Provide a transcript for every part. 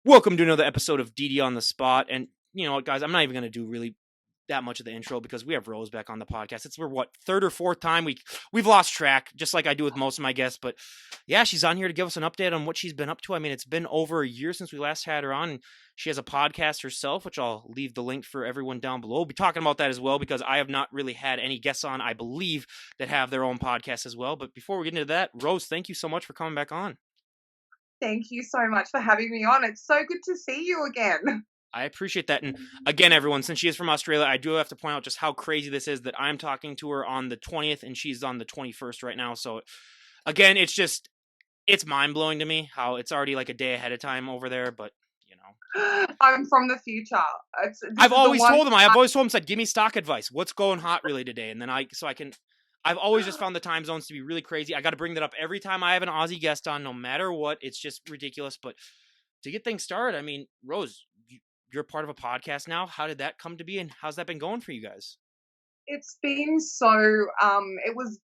Welcome to another episode of DD on the Spot. And you know what, guys, I'm not even going to do really that much of the intro because we have Rose back on the podcast. We're what, third or fourth time we've lost track, just like I do with most of my guests. But yeah, she's on here to give us an update on what she's been up to. I mean, it's been over a year since we last had her on. And she has a podcast herself, which I'll leave the link for everyone down below. We'll be talking about that as well because I have not really had any guests on, I believe, that have their own podcast as well. But before we get into that, Rose, thank you so much for coming back on. Thank you so much for having me on. It's so good to see you again. I appreciate that. And again, everyone, since she is from Australia, I do have to point out just how crazy this is that I'm talking to her on the 20th and she's on the 21st right now. So again, it's mind blowing to me how it's already like a day ahead of time over there. But you know, I'm from the future. I've always told them, said, give me stock advice. What's going hot really today? And then I've always just found the time zones to be really crazy. I got to bring that up every time I have an Aussie guest on, no matter what. It's just ridiculous. But to get things started, I mean, Rose, you're part of a podcast now. How did that come to be, and how's that been going for you guys? It's been so,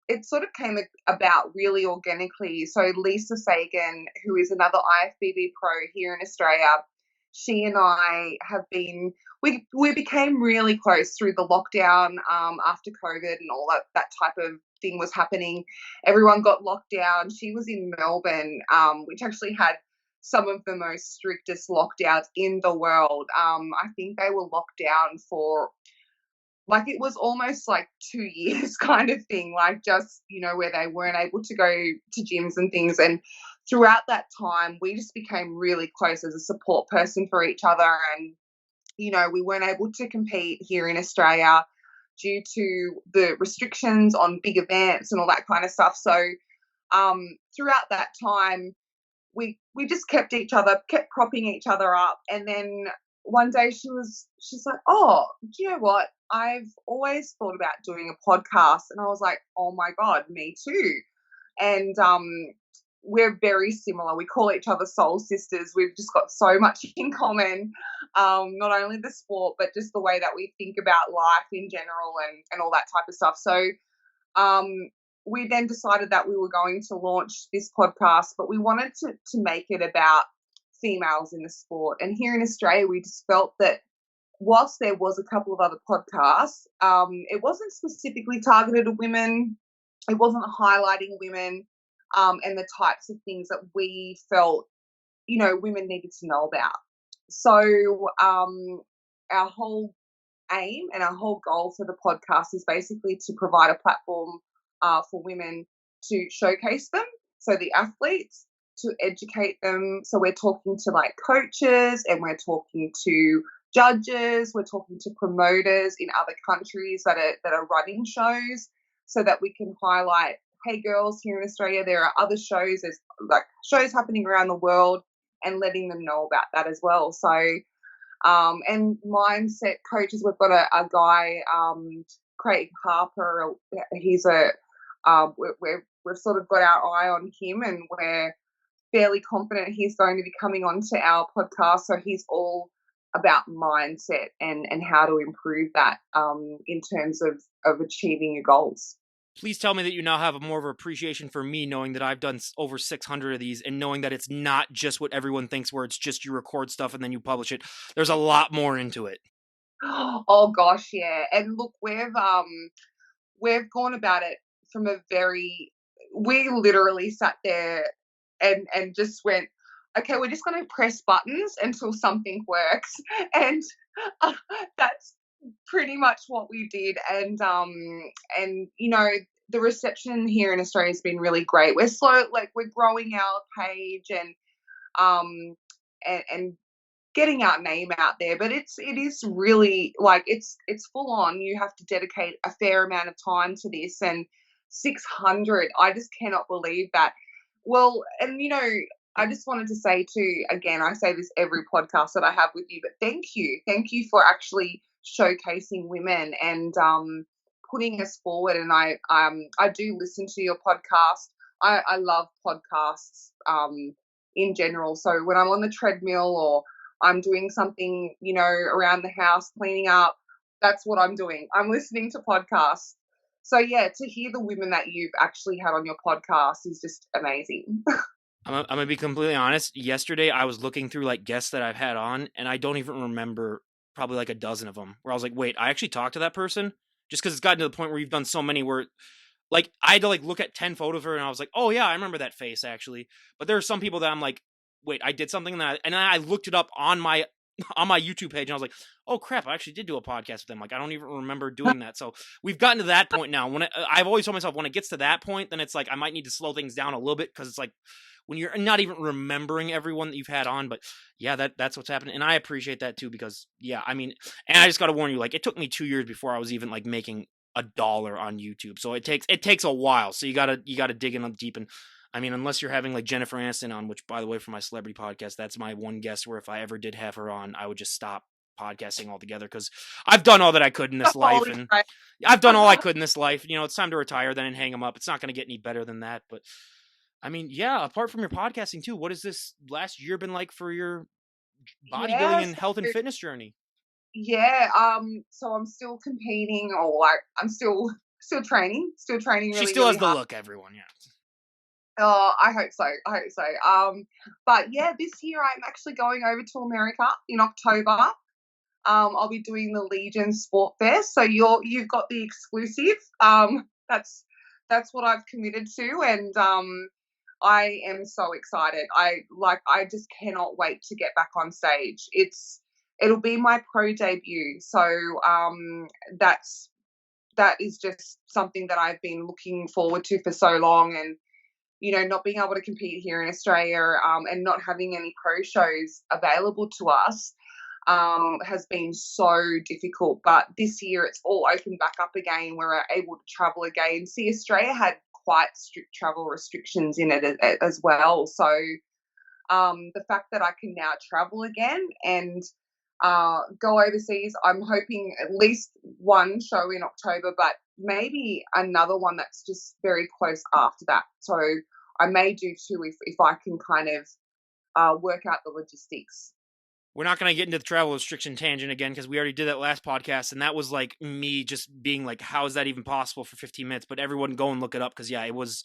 it sort of came about really organically. So Lisa Sagan, who is another IFBB pro here in Australia, she and I have been, we became really close through the lockdown after COVID and all that type of thing was happening. Everyone got locked down. She was in Melbourne, which actually had some of the most strictest lockdowns in the world. I think they were locked down for, like, it was almost like 2 years kind of thing, like just, where they weren't able to go to gyms and things. And throughout that time, we just became really close as a support person for each other. And, we weren't able to compete here in Australia due to the restrictions on big events and all that kind of stuff. So throughout that time, we just kept propping each other up. And then one day she's like, oh, do you know what? I've always thought about doing a podcast. And I was like, oh my God, me too. And we're very similar. We call each other soul sisters. We've just got so much in common, not only the sport, but just the way that we think about life in general and all that type of stuff. So we then decided that we were going to launch this podcast, but we wanted to make it about females in the sport. And here in Australia, we just felt that whilst there was a couple of other podcasts, it wasn't specifically targeted at women. It wasn't highlighting women and the types of things that we felt, women needed to know about. So our whole aim and our whole goal for the podcast is basically to provide a platform for women to showcase them, so the athletes, to educate them. So we're talking to like coaches and we're talking to judges, we're talking to promoters in other countries that are running shows, so that we can highlight, hey girls, here in Australia there are other shows, there's like shows happening around the world, and letting them know about that as well. So and mindset coaches, we've got a guy, Craig Harper. He's we've sort of got our eye on him, and we're fairly confident he's going to be coming onto our podcast. So he's all about mindset and how to improve that in terms of achieving your goals. Please tell me that you now have more of an appreciation for me, knowing that I've done over 600 of these and knowing that it's not just what everyone thinks, where it's just you record stuff and then you publish it. There's a lot more into it. Oh gosh, yeah. And look, we've gone about it from we literally sat there and just went, okay, we're just going to press buttons until something works. And that's pretty much what we did. And the reception here in Australia has been really great. We're we're growing our page and getting our name out there, but it is really, like, it's full on. You have to dedicate a fair amount of time to this, and 600, I just cannot believe that. Well, and I just wanted to say too, again, I say this every podcast that I have with you, but thank you for actually showcasing women and putting us forward. And I do listen to your podcast. I love podcasts in general. So when I'm on the treadmill or I'm doing something, around the house, cleaning up, that's what I'm doing. I'm listening to podcasts. So yeah, to hear the women that you've actually had on your podcast is just amazing. I'm gonna be completely honest. Yesterday, I was looking through like guests that I've had on, and I don't even remember probably like a dozen of them. Where I was like, wait, I actually talked to that person, just because it's gotten to the point where you've done so many where like I had to like look at 10 photos of her, and I was like, oh yeah, I remember that face actually. But there are some people that I'm like, wait, I did something that, and then I looked it up on my on my YouTube page, and I was like, oh crap, I actually did do a podcast with them. Like I don't even remember doing that. So we've gotten to that point now. I've always told myself when it gets to that point, then it's like I might need to slow things down a little bit because it's like when you're not even remembering everyone that you've had on. But yeah, that's what's happening, and I appreciate that too because yeah, I mean, and I just got to warn you, like it took me 2 years before I was even like making $1 on YouTube, so it takes a while. So you gotta dig in deep. And I mean, unless you're having like Jennifer Aniston on, which by the way, for my celebrity podcast, that's my one guest where if I ever did have her on, I would just stop podcasting altogether because I've done all that I could in The this life, holy and grail. I've done all I could in this life. It's time to retire then and hang them up. It's not going to get any better than that. But I mean, yeah, apart from your podcasting too, what has this last year been like for your bodybuilding Yeah, and health and so fitness journey? yeah, so I'm still competing, or like I'm still training She really, still really has the hard. look, everyone. Yeah. Oh, I hope so. I hope so. But yeah, this year I'm actually going over to America in October. I'll be doing the Legion Sport Fest, so you've got the exclusive. That's what I've committed to, and I am so excited. I just cannot wait to get back on stage. It'll be my pro debut, so that's that is just something that I've been looking forward to for so long, and not being able to compete here in Australia, and not having any pro shows available to us, has been so difficult. But this year it's all opened back up again. We're able to travel again. See, Australia had quite strict travel restrictions in it as well. So the fact that I can now travel again and go overseas, I'm hoping at least one show in October, but maybe another one that's just very close after that. So I may do two if I can kind of work out the logistics. We're not going to get into the travel restriction tangent again because we already did that last podcast, and that was like me just being like, "How is that even possible for 15 minutes?" But everyone go and look it up because yeah, it was.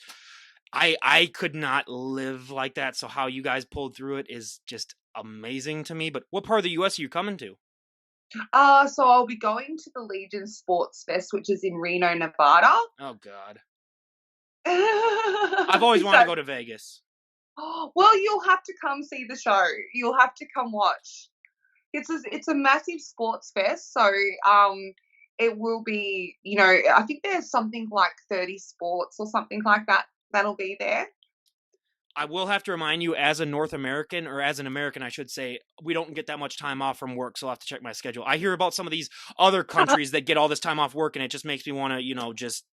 I could not live like that. So how you guys pulled through it is just amazing to me. But what part of the U.S. are you coming to? So I'll be going to the Legion Sports Fest, which is in Reno, Nevada. Oh God, I've always Is wanted to that go to Vegas. well, you'll have to come see the show. You'll have to come watch. It's a massive sports fest, so it will be, I think there's something like 30 sports or something like that that'll be there. I will have to remind you, as a North American, or as an American, I should say, we don't get that much time off from work, so I'll have to check my schedule. I hear about some of these other countries that get all this time off work, and it just makes me want to, just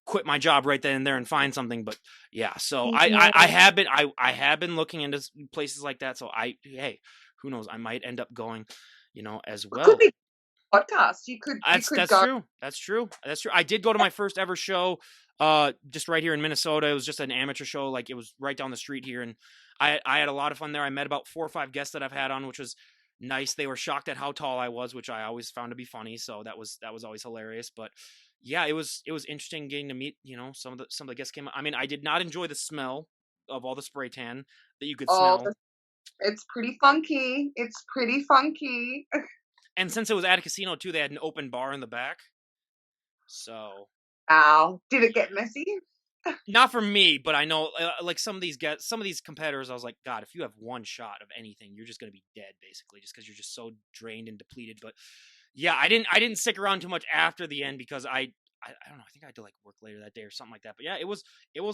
quit my job right then and there and find something. But yeah, so I Yeah. have been I have been looking into places like that. So hey, who knows? I might end up going, as It could well. be podcast. You could That's go. true. That's true. That's true. I did go to my first ever show, just right here in Minnesota. It was just an amateur show, like it was right down the street here, and I had a lot of fun there. I met about 4 or 5 guests that I've had on, which was nice. They were shocked at how tall I was, which I always found to be funny. So that was always hilarious. But yeah, it was interesting getting to meet some of the guests came. I mean, I did not enjoy the smell of all the spray tan that you could Oh, smell, it's pretty funky. It's pretty funky. and since it was at a casino too, they had an open bar in the back, so. Ow. Did it get messy? Not for me, but I know like some of these competitors. I was like, God, if you have one shot of anything, you're just gonna be dead, basically, just because you're just so drained and depleted. But yeah, I didn't stick around too much after the end because I don't know. I think I had to like work later that day or something like that. But yeah, it was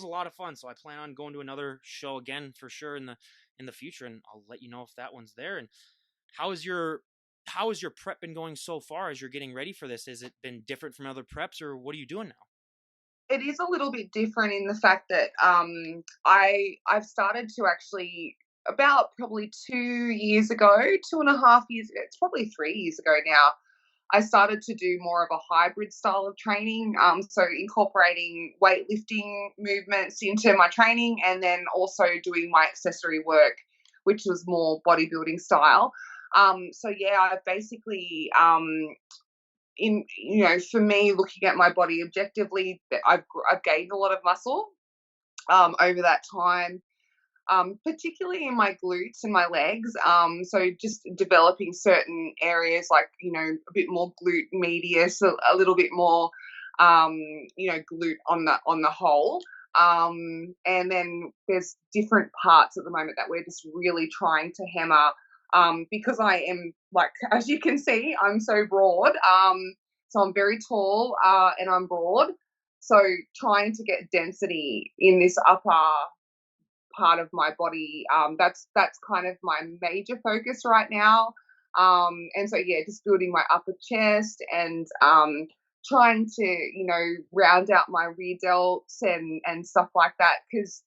a lot of fun. So I plan on going to another show again for sure in the future, and I'll let you know if that one's there. And how is your how has your prep been going so far as you're getting ready for this? Has it been different from other preps, or what are you doing now? It is a little bit different in the fact that I've started to actually, about probably 2 years ago, 2.5 years ago, it's probably 3 years ago now. I started to do more of a hybrid style of training, so incorporating weightlifting movements into my training, and then also doing my accessory work, which was more bodybuilding style. So yeah, I've basically, for me, looking at my body objectively, I've gained a lot of muscle over that time. particularly in my glutes and my legs. So just developing certain areas like, a bit more glute medius, a little bit more, glute on the whole. And then there's different parts at the moment that we're just really trying to hammer. Because I am, like, as you can see, I'm so broad. So I'm very tall, and I'm broad. So trying to get density in this upper part of my body, that's kind of my major focus right now. And so yeah, just building my upper chest and trying to round out my rear delts and stuff like that. Because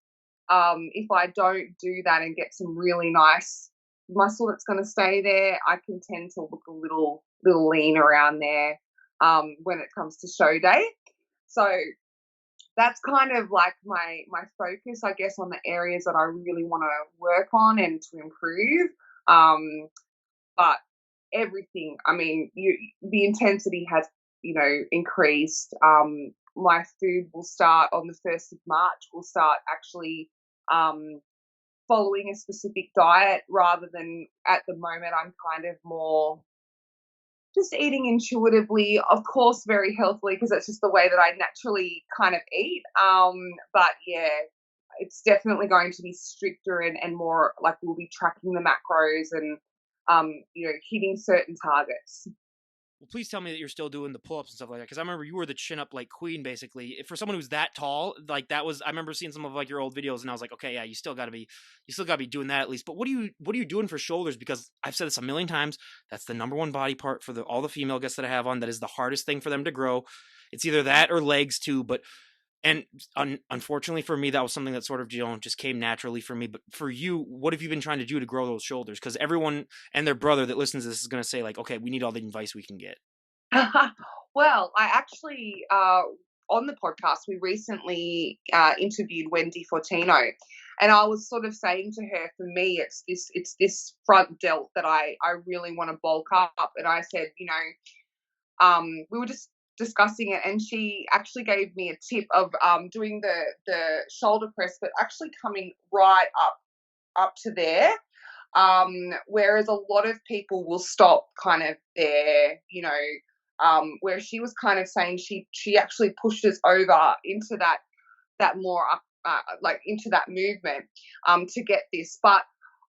if I don't do that and get some really nice muscle that's going to stay there, I can tend to look a little lean around there when it comes to show day. So that's kind of like my focus, I guess, on the areas that I really want to work on and to improve. But everything, I mean, the intensity has increased. My food will start on the 1st of March. We'll start actually following a specific diet rather than at the moment. I'm kind of more just eating intuitively, of course, very healthily because that's just the way that I naturally kind of eat. But yeah, it's definitely going to be stricter and more like we'll be tracking the macros and hitting certain targets. Well, please tell me that you're still doing the pull-ups and stuff like that, because I remember you were the chin-up like queen, basically. For someone who's that tall, like that was. I remember seeing some of like your old videos, and I was like, okay, yeah, you still gotta be doing that at least. But what are you doing for shoulders? Because I've said this a million times. That's the number one body part for all the female guests that I have on. That is the hardest thing for them to grow. It's either that or legs too, but. And unfortunately for me, that was something that sort of just came naturally for me. But for you, what have you been trying to do to grow those shoulders? Because everyone and their brother that listens to this is going to say like, okay, we need all the advice we can get. Well, I actually, on the podcast, we recently interviewed Wendy Fortino, and I was sort of saying to her, for me, it's this front delt that I really want to bulk up, and I said, we were just discussing it, and she actually gave me a tip of doing the shoulder press, but actually coming right up to there. Whereas a lot of people will stop kind of there, where she was kind of saying she actually pushes over into that more up, like into that movement to get this. But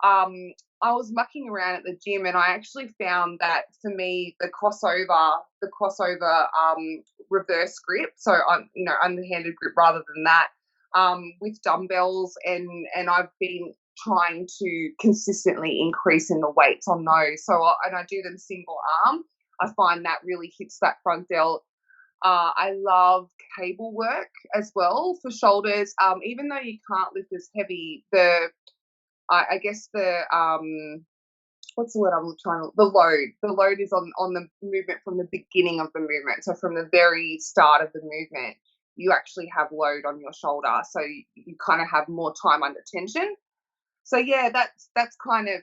um, I was mucking around at the gym, and I actually found that for me the crossover reverse grip, so on underhanded grip rather than that, with dumbbells, and I've been trying to consistently increase in the weights on those. So and I do them single arm. I find that really hits that front delt. I love cable work as well for shoulders. Even though you can't lift as heavy, I guess what's the word I'm trying to the load is on the movement from the beginning of the movement. So from the very start of the movement, you actually have load on your shoulder, so you kind of have more time under tension. So yeah, that's kind of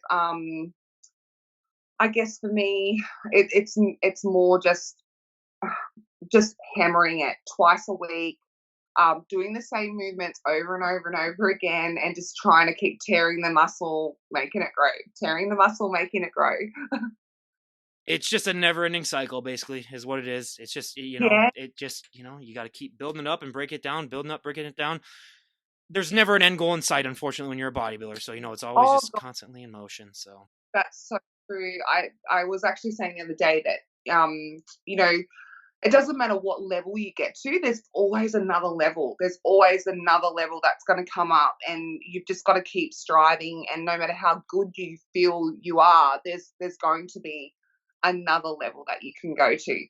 I guess for me, it's more just hammering it twice a week, doing the same movements over and over and over again, and just trying to keep tearing the muscle, making it grow, tearing the muscle, making it grow. It's just a never-ending cycle, basically, is what it is. It's just Yeah. you got to keep building it up and break it down, building up, breaking it down. There's never an end goal in sight, unfortunately, when you're a bodybuilder. So it's always Oh just God, constantly in motion. So that's so true. I was actually saying the other day that you know it doesn't matter what level you get to, there's always another level. There's always another level that's going to come up, and you've just got to keep striving. And no matter how good you feel you are, there's going to be another level that you can go to.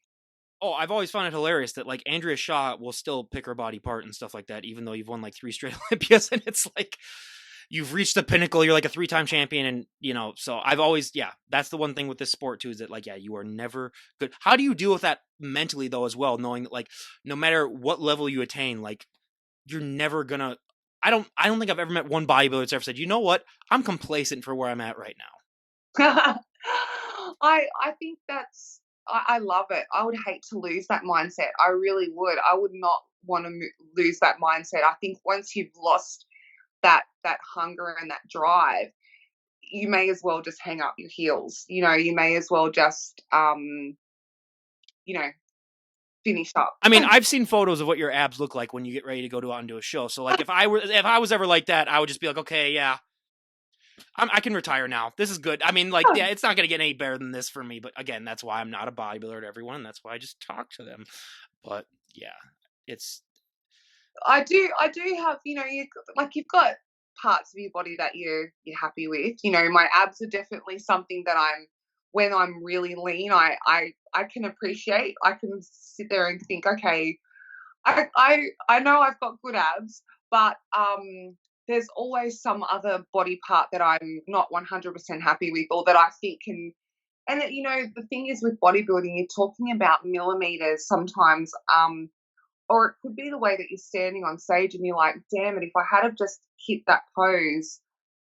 oh, I've always found it hilarious that like Andrea Shaw will still pick her body part and stuff like that, even though you've won like 3 straight Olympias, and it's like you've reached the pinnacle. You're like a 3-time champion, and So I've always, yeah, that's the one thing with this sport too, is that like, yeah, you are never good. How do you deal with that mentally though, as well, knowing that like no matter what level you attain, like you're never gonna. I don't think I've ever met one bodybuilder that's ever said, you know what, I'm complacent for where I'm at right now. I think I love it. I would hate to lose that mindset. I really would. I would not want to lose that mindset. I think once you've lost that hunger and that drive, you may as well just hang up your heels. You may as well just you know, finish up. I mean, I've seen photos of what your abs look like when you get ready to go out and do a show. So like, if I was ever like that, I would just be like, okay, yeah, I can retire now. This is good. I mean, like, yeah, it's not gonna get any better than this for me. But again, that's why I'm not a bodybuilder to everyone. That's why I just talk to them. But yeah, it's I do have, you've got parts of your body that you're happy with. My abs are definitely something that when I'm really lean, I can appreciate. I can sit there and think, okay, I know I've got good abs, but there's always some other body part that I'm not 100% happy with, or that I think can. And the thing is with bodybuilding, you're talking about millimeters sometimes. Or it could be the way that you're standing on stage and you're like, damn it, if I had have just hit that pose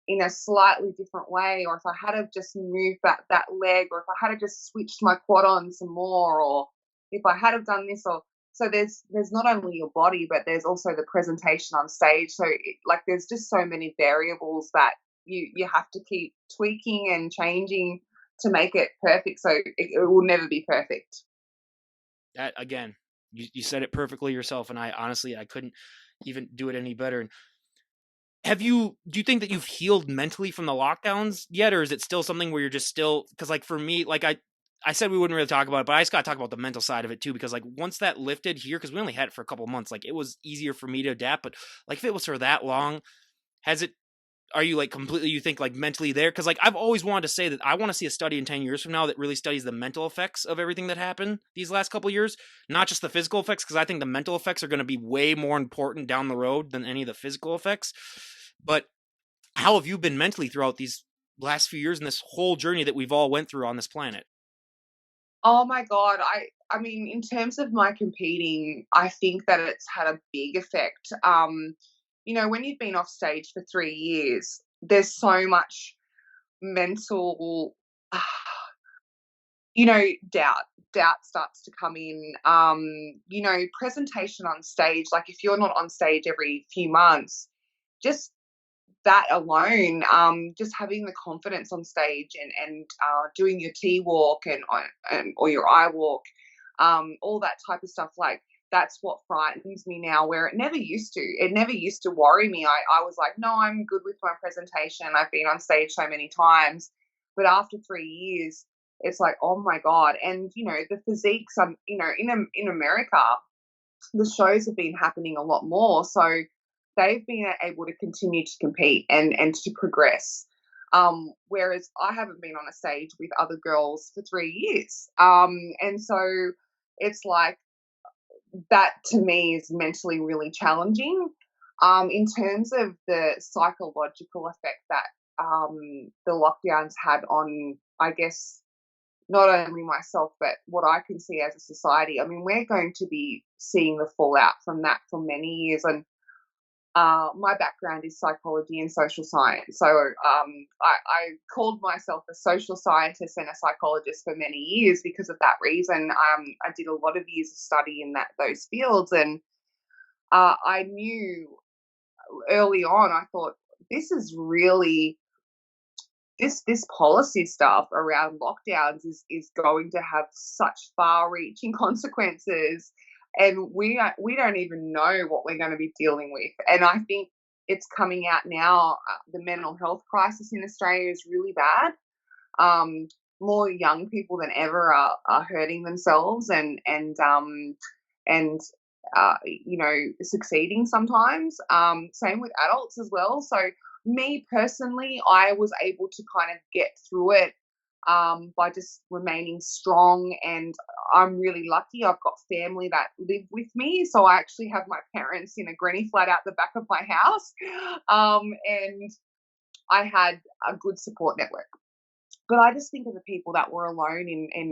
in a slightly different way, or if I had have just moved that leg, or if I had have just switched my quad on some more, or if I had have done this, or so there's not only your body, but there's also the presentation on stage. So there's just so many variables that you have to keep tweaking and changing to make it perfect. So it will never be perfect. that again. You said it perfectly yourself, and I honestly I couldn't even do it any better. Do you think that you've healed mentally from the lockdowns yet, or is it still something where you're just still, because like for me, like I said we wouldn't really talk about it, but I just got to talk about the mental side of it too, because like once that lifted here, because we only had it for a couple of months, like it was easier for me to adapt. But like if it was for that long, has it are you like completely, you think like mentally there? Because like I've always wanted to say that I want to see a study in 10 years from now that really studies the mental effects of everything that happened these last couple of years, not just the physical effects, because I think the mental effects are going to be way more important down the road than any of the physical effects. But how have you been mentally throughout these last few years and this whole journey that we've all went through on this planet? Oh my God. I mean, in terms of my competing, I think that it's had a big effect. When you've been off stage for 3 years, there's so much mental, doubt. Doubt starts to come in. Presentation on stage, like if you're not on stage every few months, just that alone, just having the confidence on stage and doing your T walk and or your I walk, all that type of stuff, like that's what frightens me now, where it never used to. It never used to worry me. I was like, no, I'm good with my presentation. I've been on stage so many times, but after 3 years, it's like, oh my God. And the physiques, in America, the shows have been happening a lot more. So they've been able to continue to compete and to progress. Whereas I haven't been on a stage with other girls for 3 years. And so it's like that to me is mentally really challenging. In terms of the psychological effect that the lockdowns had on, I guess, not only myself, but what I can see as a society. I mean, we're going to be seeing the fallout from that for many years. And my background is psychology and social science. So I called myself a social scientist and a psychologist for many years because of that reason. I did a lot of years of study in those fields. And I knew early on, I thought, this is really this policy stuff around lockdowns is going to have such far-reaching consequences, and we don't even know what we're going to be dealing with. And I think it's coming out now. The mental health crisis in Australia is really bad. More young people than ever are hurting themselves and succeeding sometimes. Same with adults as well. So me personally, I was able to kind of get through it by just remaining strong. And I'm really lucky. I've got family that live with me. So I actually have my parents in a granny flat out the back of my house. And I had a good support network. But I just think of the people that were alone in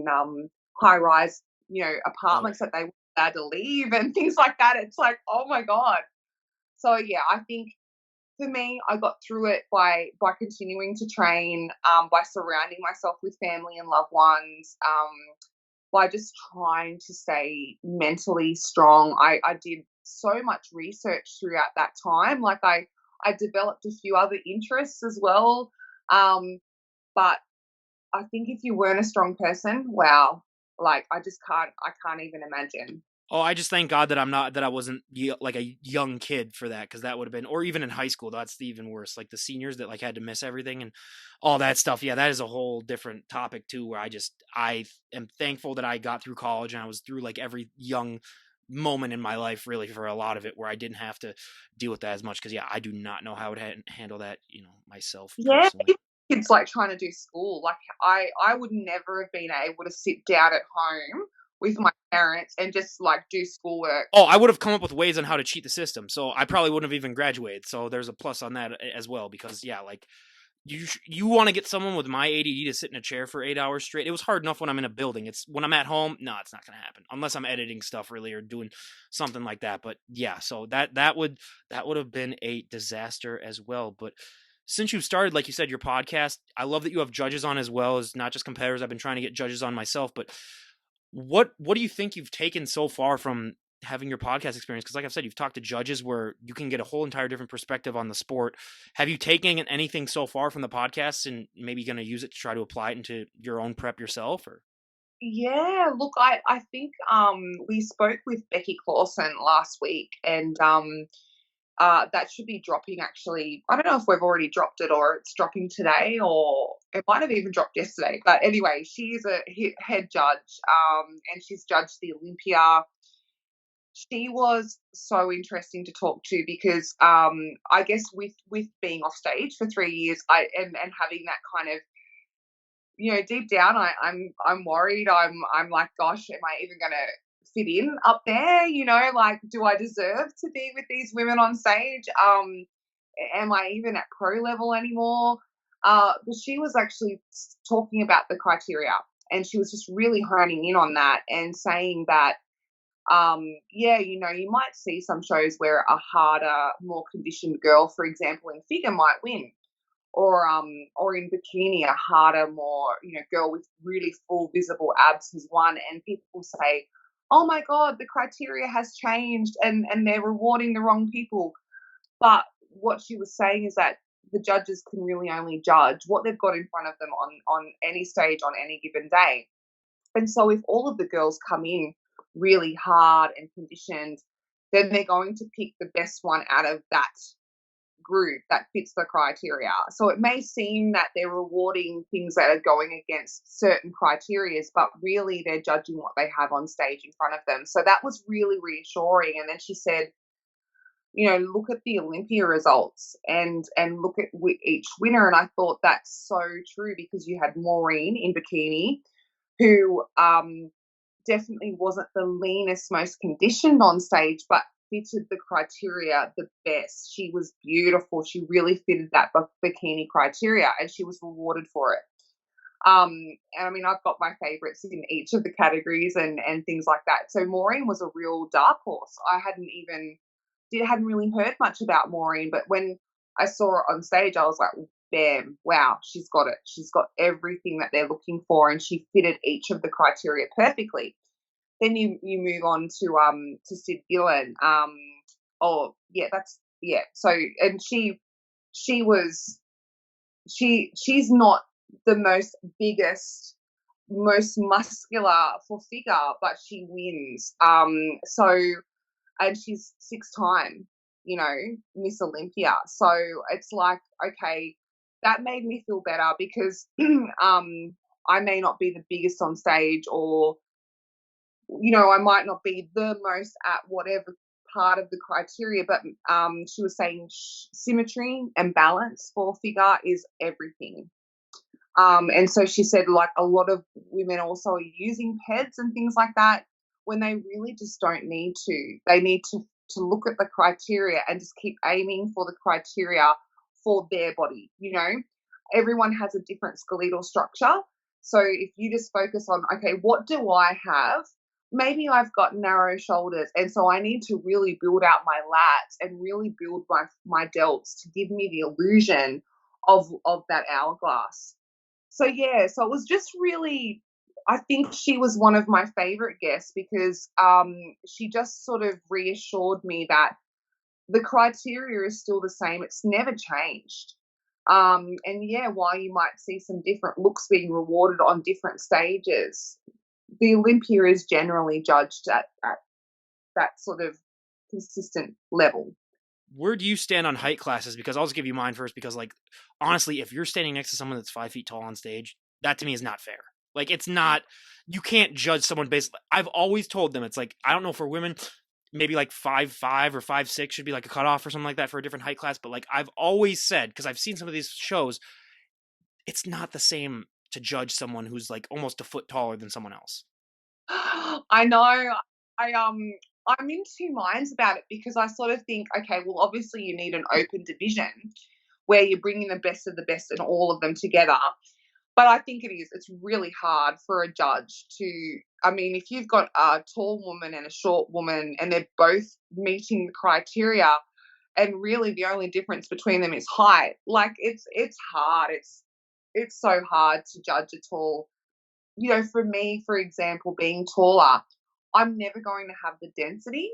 high rise, Oh, apartments that they were allowed to leave and things like that. It's like, oh my God. So yeah, I think for me, I got through it by continuing to train, by surrounding myself with family and loved ones, by just trying to stay mentally strong. I did so much research throughout that time. Like I I developed a few other interests as well. But I think if you weren't a strong person, wow, like I can't even imagine. Oh, I just thank God that I wasn't like a young kid for that, because that would have been, or even in high school, that's even worse. Like the seniors that like had to miss everything and all that stuff. Yeah, that is a whole different topic too. Where I am thankful that I got through college and I was through like every young moment in my life, really, for a lot of it, where I didn't have to deal with that as much. Because yeah, I do not know how I would handle that, myself Yeah, personally. kids like trying to do school. Like I would never have been able to sit down at home with my parents and just like do schoolwork. Oh, I would have come up with ways on how to cheat the system, so I probably wouldn't have even graduated. So there's a plus on that as well, because yeah, like you want to get someone with my ADD to sit in a chair for 8 hours straight. It was hard enough when I'm in a building. It's when I'm at home, no, it's not going to happen unless I'm editing stuff really or doing something like that. But yeah, so that would have been a disaster as well. But since you've started, like you said, your podcast, I love that you have judges on as well as not just competitors. I've been trying to get judges on myself, but what do you think you've taken so far from having your podcast experience? Because like I've said, you've talked to judges where you can get a whole entire different perspective on the sport. Have you taken anything so far from the podcast and maybe going to use it to try to apply it into your own prep yourself? Or Yeah, look, I think we spoke with Becky Clausen last week, and that should be dropping actually. I don't know if we've already dropped it or it's dropping today, or it might have even dropped yesterday. But anyway, she's a head judge, and she's judged the Olympia. She was so interesting to talk to because I guess with being off stage for 3 years, and having that kind of, deep down, I'm worried. I'm like, gosh, am I even gonna fit in up there? Like, do I deserve to be with these women on stage? Am I even at pro level anymore? But she was actually talking about the criteria, and she was just really honing in on that and saying that, yeah, you might see some shows where a harder, more conditioned girl, for example, in figure might win, or in bikini, a harder, more, girl with really full visible abs has won, and people will say, "Oh my God, the criteria has changed, and they're rewarding the wrong people." But what she was saying is that the judges can really only judge what they've got in front of them on any stage on any given day. And so if all of the girls come in really hard and conditioned, then they're going to pick the best one out of that group that fits the criteria. So it may seem that they're rewarding things that are going against certain criterias, but really they're judging what they have on stage in front of them. So that was really reassuring. And then she said, look at the Olympia results and look at each winner. And I thought that's so true, because you had Maureen in bikini, who definitely wasn't the leanest, most conditioned on stage, but fitted the criteria the best. She was beautiful. She really fitted that bikini criteria, and she was rewarded for it. And I mean, I've got my favorites in each of the categories and things like that. So Maureen was a real dark horse. I hadn't really heard much about Maureen, but when I saw her on stage, I was like, bam, wow, she's got it. She's got everything that they're looking for, and she fitted each of the criteria perfectly. Then you move on to Sid Gillen. Oh yeah, that's yeah. So and she's not the most biggest, most muscular for figure, but she wins. So and she's 6-time, Miss Olympia. So it's like, okay, that made me feel better because I may not be the biggest on stage, or I might not be the most at whatever part of the criteria, but she was saying symmetry and balance for figure is everything. And so she said, like, a lot of women also are using PEDs and things like that when they really just don't need to. They need to look at the criteria and just keep aiming for the criteria for their body. Everyone has a different skeletal structure. So if you just focus on, okay, what do I have? Maybe I've got narrow shoulders, and so I need to really build out my lats and really build my delts to give me the illusion of that hourglass. So yeah, so it was just really, I think she was one of my favorite guests because she just sort of reassured me that the criteria is still the same. It's never changed. And yeah, while you might see some different looks being rewarded on different stages, the Olympia is generally judged at that sort of consistent level. Where do you stand on height classes? Because I'll just give you mine first. Because like honestly, if you're standing next to someone that's 5 feet tall on stage, that to me is not fair. Like it's not. You can't judge someone based. I've always told them it's like I don't know for women, maybe like 5'5" or 5'6" should be like a cutoff or something like that for a different height class. But like I've always said, because I've seen some of these shows, it's not the same to judge someone who's like almost a foot taller than someone else. I know. I I'm in two minds about it because I sort of think, okay, well, obviously you need an open division where you're bringing the best of the best and all of them together. But I think it's really hard for a judge to, I mean, if you've got a tall woman and a short woman and they're both meeting the criteria and really the only difference between them is height, like it's hard. It's so hard to judge at all. You know, for me, for example, being taller, I'm never going to have the density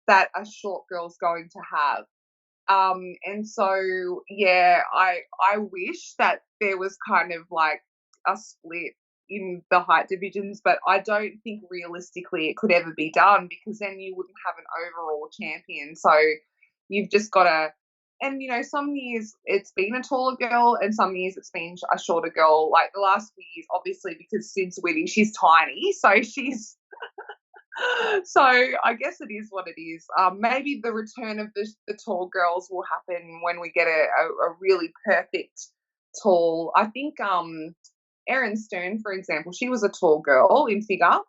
that a short girl's going to have. And so yeah, I wish that there was kind of like a split in the height divisions, but I don't think realistically it could ever be done because then you wouldn't have an overall champion. So you've just got to, and you know, some years it's been a taller girl and some years it's been a shorter girl. Like the last few years, obviously, because Sid's winning, she's tiny, so she's so I guess it is what it is. Maybe the return of the tall girls will happen when we get a really perfect tall. I think Erin Stern, for example, she was a tall girl in figure,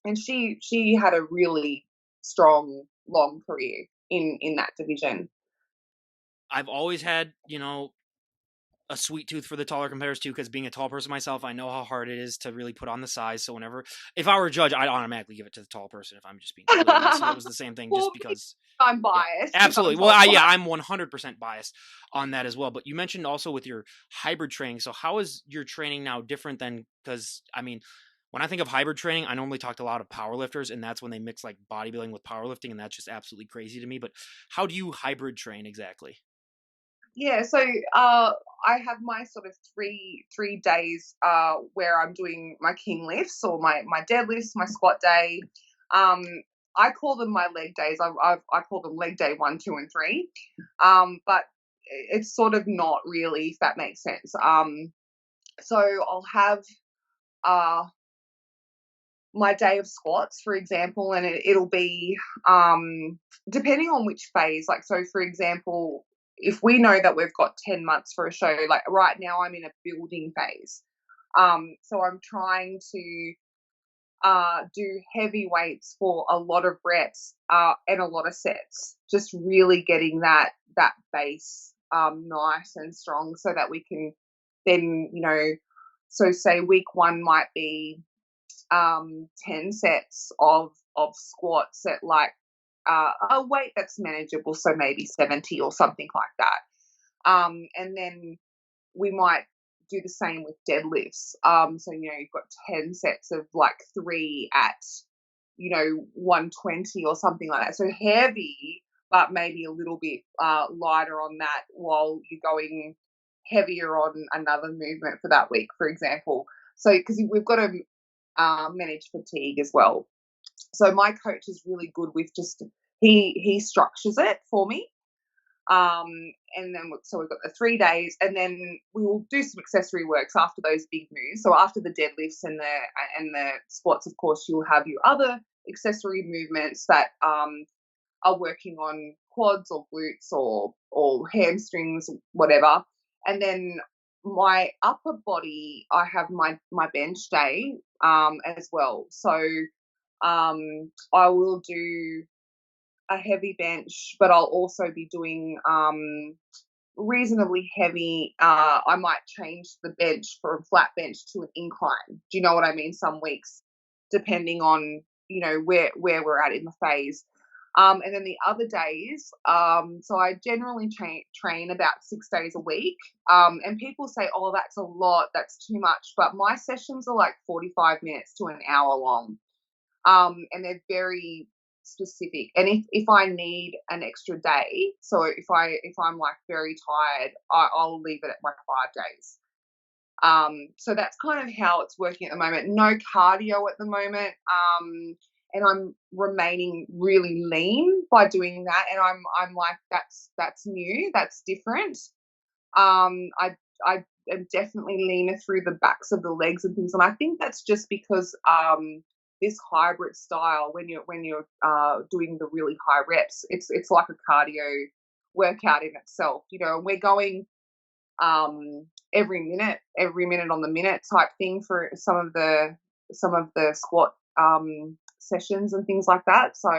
and she had a really strong long career in that division. I've always had, a sweet tooth for the taller competitors too, because being a tall person myself, I know how hard it is to really put on the size. So whenever, if I were a judge, I'd automatically give it to the tall person if I'm just being totally honest. So it was the same thing For just me, because, I'm yeah, biased because I'm absolutely. Well, tall. yeah, I'm 100% biased on that as well. But you mentioned also with your hybrid training. So how is your training now different than, because I mean, when I think of hybrid training, I normally talk to a lot of powerlifters, and that's when they mix like bodybuilding with powerlifting, and that's just absolutely crazy to me. But how do you hybrid train exactly? Yeah, so I have my sort of three days where I'm doing my king lifts or my deadlifts, my squat day. Um, I call them my leg days. I call them leg day 1, 2, and 3. But it's sort of not really, if that makes sense. So I'll have uh my day of squats, for example, and it'll be depending on which phase. Like, so for example, if we know that we've got 10 months for a show, like right now I'm in a building phase. So I'm trying to do heavy weights for a lot of reps and a lot of sets, just really getting that base nice and strong so that we can then, so say week one might be 10 sets of squats at like a weight that's manageable, so maybe 70 or something like that. And then we might do the same with deadlifts. So you've got 10 sets of like 3 at 120 or something like that. So heavy, but maybe a little bit lighter on that while you're going heavier on another movement for that week, for example. So because we've got to manage fatigue as well. So my coach is really good with just he structures it for me. Um, and then so we've got the 3 days, and then we will do some accessory works after those big moves. So after the deadlifts and the squats, of course, you'll have your other accessory movements that are working on quads or glutes or hamstrings, whatever. And then my upper body, I have my bench day as well. So I will do a heavy bench, but I'll also be doing reasonably heavy. I might change the bench from a flat bench to an incline. Do you know what I mean? Some weeks, depending on where we're at in the phase. And then the other days, so I generally train about 6 days a week. And people say, oh, that's a lot, that's too much. But my sessions are like 45 minutes to an hour long. And they're very specific. And if I need an extra day, so if I'm like very tired, I'll leave it at my 5 days. So that's kind of how it's working at the moment. No cardio at the moment. And I'm remaining really lean by doing that. And I'm like, that's new, that's different. I am definitely leaner through the backs of the legs and things, and I think that's just because this hybrid style, when you're doing the really high reps, it's like a cardio workout in itself, you know. And we're going every minute on the minute type thing for some of the squat sessions and things like that. So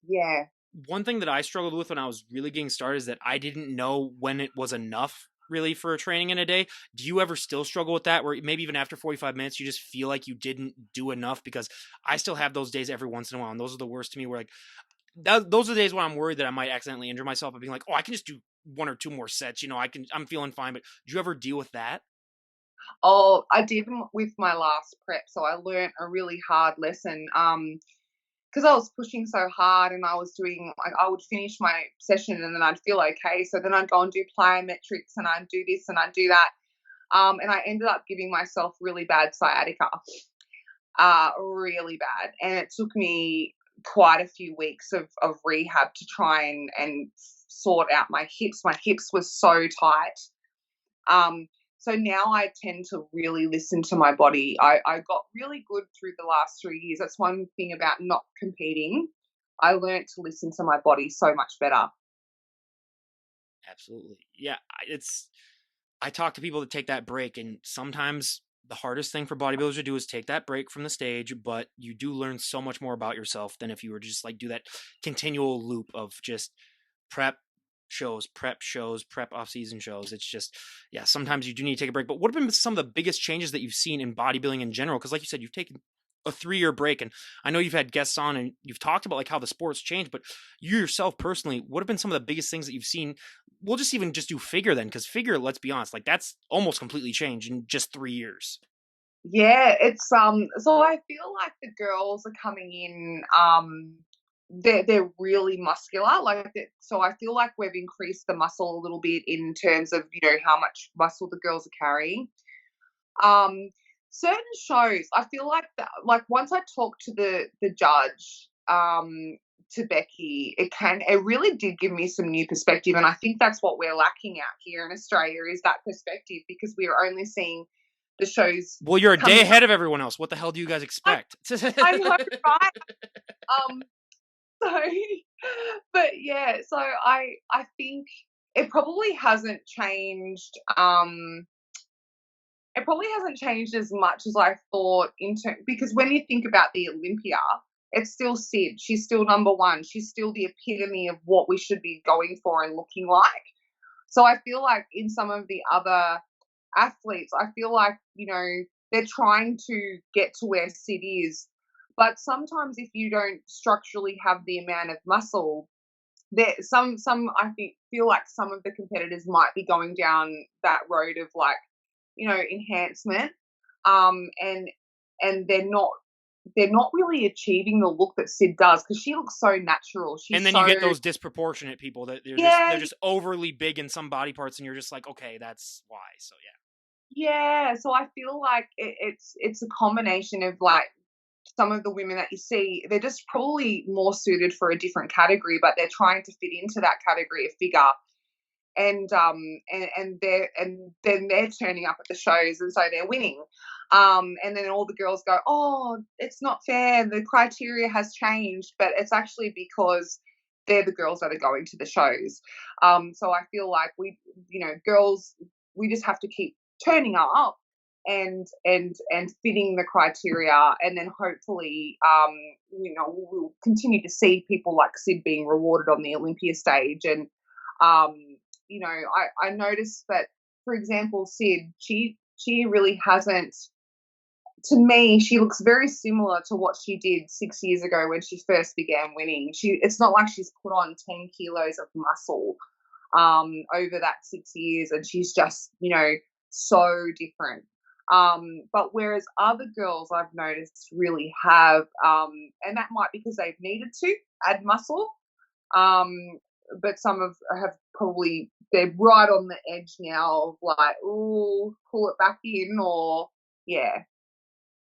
yeah. One thing that I struggled with when I was really getting started is that I didn't know when it was enough really for a training in a day. Do you ever still struggle with that, where maybe even after 45 minutes you just feel like you didn't do enough? Because I still have those days every once in a while, and those are the worst to me, where like those are the days when I'm worried that I might accidentally injure myself by being like, oh, I can just do one or two more sets, you know, I'm feeling fine. But do you ever deal with that? Oh, I did with my last prep, so I learnt a really hard lesson. Because I was pushing so hard, and I was doing, like, I would finish my session and then I'd feel okay. So then I'd go and do plyometrics and I'd do this and I'd do that. And I ended up giving myself really bad sciatica, really bad. And it took me quite a few weeks of rehab to try and sort out my hips. My hips were so tight. Um, so now I tend to really listen to my body. I got really good through the last 3 years. That's one thing about not competing. I learned to listen to my body so much better. Absolutely. Yeah. I talk to people that take that break, and sometimes the hardest thing for bodybuilders to do is take that break from the stage, but you do learn so much more about yourself than if you were just like do that continual loop of just prep prep shows, prep off-season shows. It's just, yeah, sometimes you do need to take a break. But what have been some of the biggest changes that you've seen in bodybuilding in general? Because like you said, you've taken a 3-year break, and I know you've had guests on and you've talked about like how the sport's changed, but you yourself personally, what have been some of the biggest things that you've seen? We'll just even just do figure then, because figure, let's be honest, like that's almost completely changed in just 3 years. Yeah, it's so I feel like the girls are coming in, they're really muscular, like, so I feel like we've increased the muscle a little bit in terms of, you know, how much muscle the girls are carrying. Um, Certain shows, I feel like that, like, once I talk to the judge, to Becky, it really did give me some new perspective, and I think that's what we're lacking out here in Australia, is that perspective, because we are only seeing the shows Well, you're a day coming ahead up. of everyone else. What the hell do you guys I, expect? I know, right? Um, so, but yeah, so I think it probably hasn't changed. It probably hasn't changed as much as I thought because when you think about the Olympia, it's still Sid. She's still number one. She's still the epitome of what we should be going for and looking like. So I feel like in some of the other athletes, I feel like, you know, they're trying to get to where Sid is. But sometimes if you don't structurally have the amount of muscle, there some I think feel like some of the competitors might be going down that road of, like, you know, enhancement. And they're not really achieving the look that Sid does, because she looks so natural. And She's then you so, get those disproportionate people that they're yeah, just overly big in some body parts, and you're just like, okay, that's why. So yeah. yeah. So I feel like it's a combination of, like, some of the women that you see, they're just probably more suited for a different category, but they're trying to fit into that category of figure. And then they're turning up at the shows, and so they're winning. And then all the girls go, oh, it's not fair, the criteria has changed, but it's actually because they're the girls that are going to the shows. So I feel like we, you know, girls, we just have to keep turning up and fitting the criteria, and then hopefully, you know, we'll continue to see people like Sid being rewarded on the Olympia stage. And um you know, I noticed that, for example, Sid, she really hasn't. To me, she looks very similar to what she did 6 years ago when she first began winning. It's not like she's put on 10 kilos of muscle over that 6 years, and she's just, you know, so different. But whereas other girls I've noticed really have, and that might be because they've needed to add muscle. Um, but some have probably, they're right on the edge now of like, oh, pull it back in, or yeah.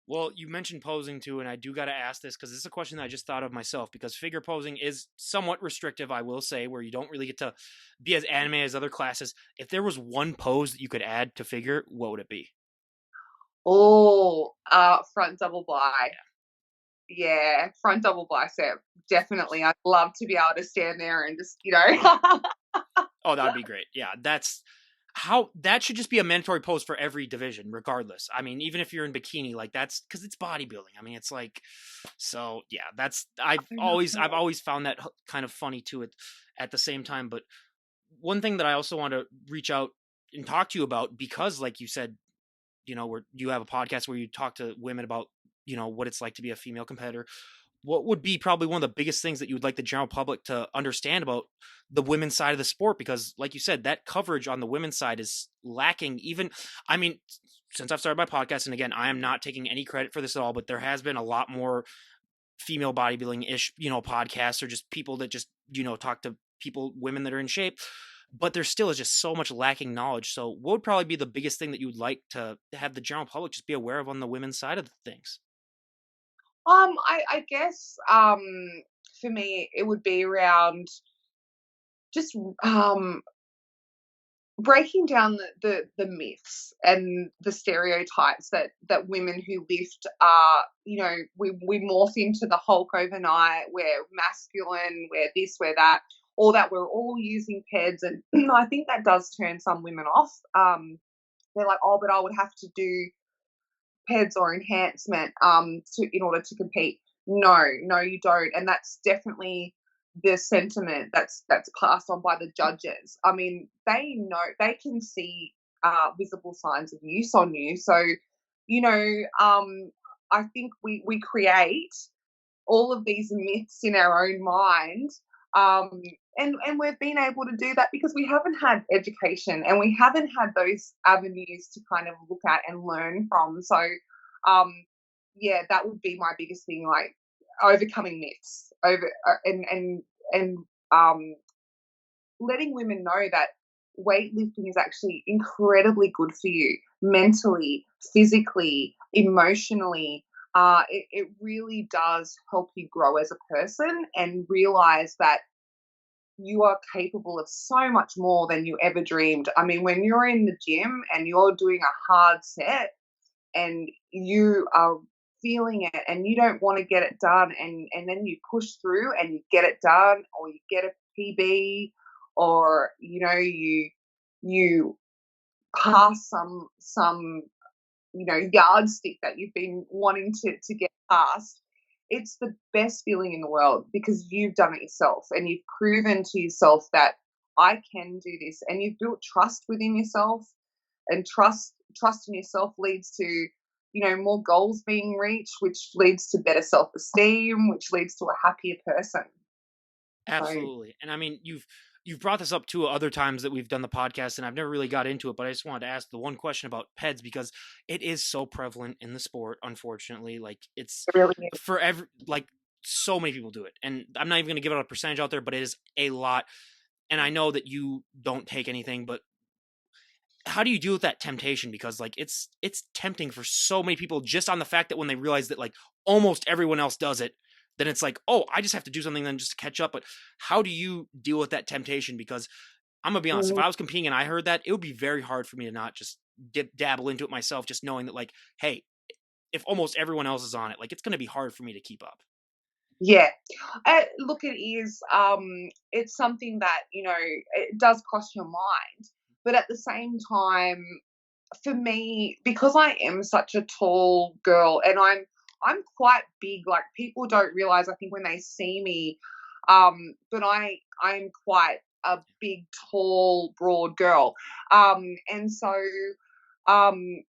Well, you mentioned posing too, and I do got to ask this because this is a question that I just thought of myself. Because figure posing is somewhat restrictive, I will say, where you don't really get to be as anime as other classes. If there was one pose that you could add to figure, what would it be? Oh, front double bi. Yeah, front double bicep. Definitely. I'd love to be able to stand there and just, Oh, that would be great. Yeah, that's how that should just be a mandatory pose for every division, regardless. I mean, even if you're in bikini, like that's because it's bodybuilding. I mean, it's like, so yeah, that's I've always found that kind of funny to it at the same time. But one thing that I also want to reach out and talk to you about, because like you said, where you have a podcast where you talk to women about, what it's like to be a female competitor. What would be probably one of the biggest things that you would like the general public to understand about the women's side of the sport? Because like you said, that coverage on the women's side is lacking. Even, I mean, since I've started my podcast, and again, I am not taking any credit for this at all, but there has been a lot more female bodybuilding ish, podcasts, or just people that just, talk to people, women that are in shape. But there still is just so much lacking knowledge. So what would probably be the biggest thing that you would like to have the general public just be aware of on the women's side of the things? I guess for me it would be around just breaking down the myths and the stereotypes that women who lift are, we morph into the Hulk overnight, we're masculine, we're this, we're that, or that we're all using peds. And I think that does turn some women off. They're like, oh, but I would have to do peds or enhancement in order to compete. No, no, you don't. And that's definitely the sentiment that's passed on by the judges. I mean, they know, they can see visible signs of use on you. So, you know, I think we create all of these myths in our own mind. Um, and we've been able to do that because we haven't had education and we haven't had those avenues to kind of look at and learn from. So, um, yeah, that would be my biggest thing, like overcoming myths, and um, letting women know that weightlifting is actually incredibly good for you mentally, physically, emotionally. It really does help you grow as a person and realize that you are capable of so much more than you ever dreamed. I mean, when you're in the gym and you're doing a hard set and you are feeling it and you don't want to get it done, and then you push through and you get it done, or you get a PB, or you pass some yardstick that you've been wanting to get past. It's the best feeling in the world because you've done it yourself and you've proven to yourself that I can do this, and you've built trust within yourself, and trust in yourself leads to more goals being reached, which leads to better self-esteem, which leads to a happier person. So Absolutely. And I mean, you've brought this up too other times that we've done the podcast, and I've never really got into it, but I just wanted to ask the one question about PEDS because it is so prevalent in the sport, unfortunately. Like it's it really is. for every like so many people do it. And I'm not even gonna give out a percentage out there, but it is a lot. And I know that you don't take anything, but how do you deal with that temptation? Because like it's tempting for so many people just on the fact that when they realize that like almost everyone else does it, then it's like, oh, I just have to do something then just to catch up. But how do you deal with that temptation? Because I'm gonna be honest, if Mm, I was competing and I heard that, it would be very hard for me to not just dabble into it myself, just knowing that like, hey, if almost everyone else is on it, like it's gonna be hard for me to keep up. yeah. Look, it is. It's something that it does cross your mind, but at the same time, for me, because I am such a tall girl and I'm quite big. Like, people don't realize, I think, when they see me, but I'm quite a big, tall, broad girl. And so um,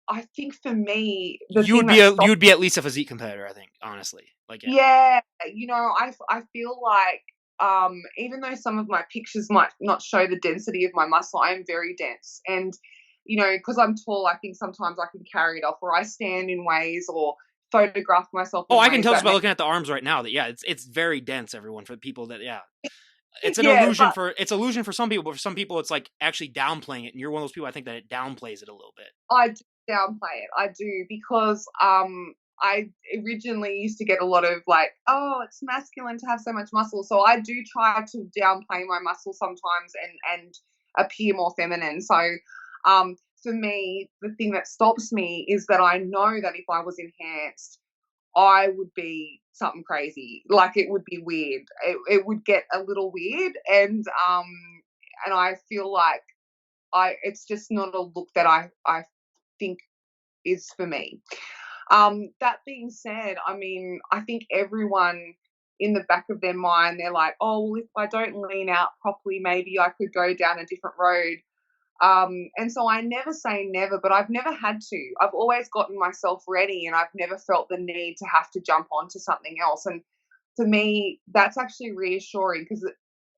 I think for me, the You thing would be that a you stops, would be at least a physique competitor, I think, honestly. Like yeah. yeah, I feel like even though some of my pictures might not show the density of my muscle, I am very dense. And because I'm tall, I think sometimes I can carry it off, or I stand in ways or photograph myself Oh, in I can ways tell just that by make looking at the arms right now that yeah, it's very dense. Everyone, for people that it's an yeah, illusion but for some people, but for some people it's like actually downplaying it, and you're one of those people I think that it downplays it a little bit. I do downplay it. I do because I originally used to get a lot of like, oh, it's masculine to have so much muscle. So I do try to downplay my muscle sometimes and appear more feminine. So for me, the thing that stops me is that I know that if I was enhanced, I would be something crazy. Like it would be weird. It would get a little weird, and I feel like it's just not a look that I think is for me. That being said, I mean, I think everyone in the back of their mind, they're like, oh, well, if I don't lean out properly, maybe I could go down a different road. And so I never say never, but I've never had to. I've always gotten myself ready, and I've never felt the need to have to jump onto something else. And for me, that's actually reassuring because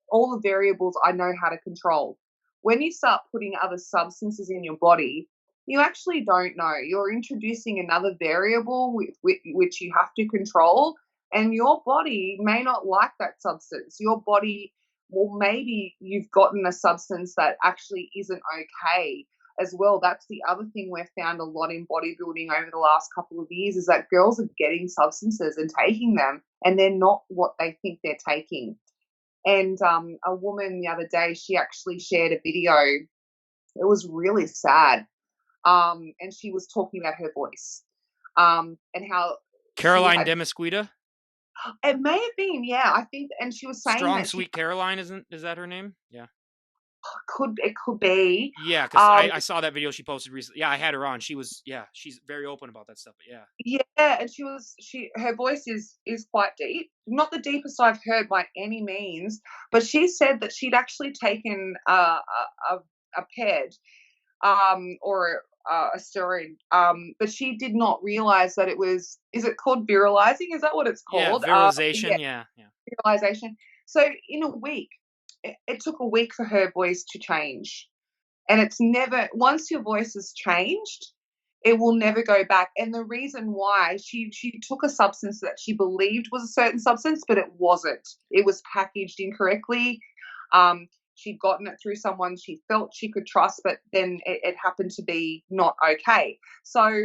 all the variables I know how to control. When you start putting other substances in your body, you actually don't know. You're introducing another variable which you have to control, and your body may not like that substance. Your body, well, maybe you've gotten a substance that actually isn't okay as well. That's the other thing we've found a lot in bodybuilding over the last couple of years is that girls are getting substances and taking them, and they're not what they think they're taking. And a woman the other day, she actually shared a video. It was really sad. And she was talking about her voice and how she Caroline had, Demisquita, it may have been, yeah, I think, and she was saying strong that she sweet Caroline, is that her name? Yeah. it could be. Yeah, because Um, I saw that video she posted recently. Yeah, I had her on. She's very open about that stuff. But yeah, yeah, and her voice is quite deep. Not the deepest I've heard by any means, but she said that she'd actually taken a ped or a steroid, but she did not realize that it was. Is it called virilizing? Is that what it's yeah, called? Yeah, virilization. Yeah, yeah. virilization. So in a week, it took a week for her voice to change, and it's never once your voice has changed, it will never go back. And the reason why she took a substance that she believed was a certain substance, but it wasn't. It was packaged incorrectly. She'd gotten it through someone she felt she could trust, but then it happened to be not okay. So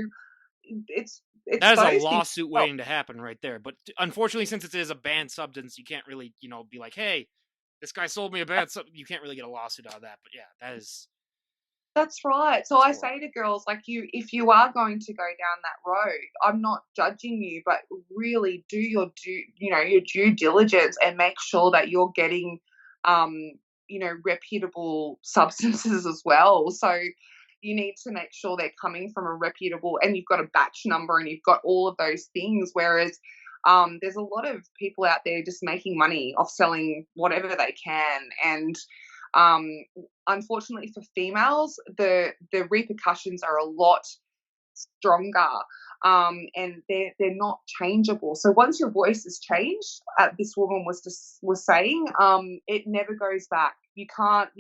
it's That is a those things. lawsuit waiting to happen right there. But unfortunately, since it is a banned substance, you can't really, be like, hey, this guy sold me a bad substance. You can't really get a lawsuit out of that. But yeah, That's right. So that's I horrible. say to girls, like if you are going to go down that road, I'm not judging you, but really do your due diligence and make sure that you're getting, um, reputable substances as well. So you need to make sure they're coming from a reputable, and you've got a batch number, and you've got all of those things. Whereas, there's a lot of people out there just making money off selling whatever they can, and um, unfortunately for females, the repercussions are a lot stronger, and they're not changeable. So once your voice is changed, this woman was saying, it never goes back. You can't.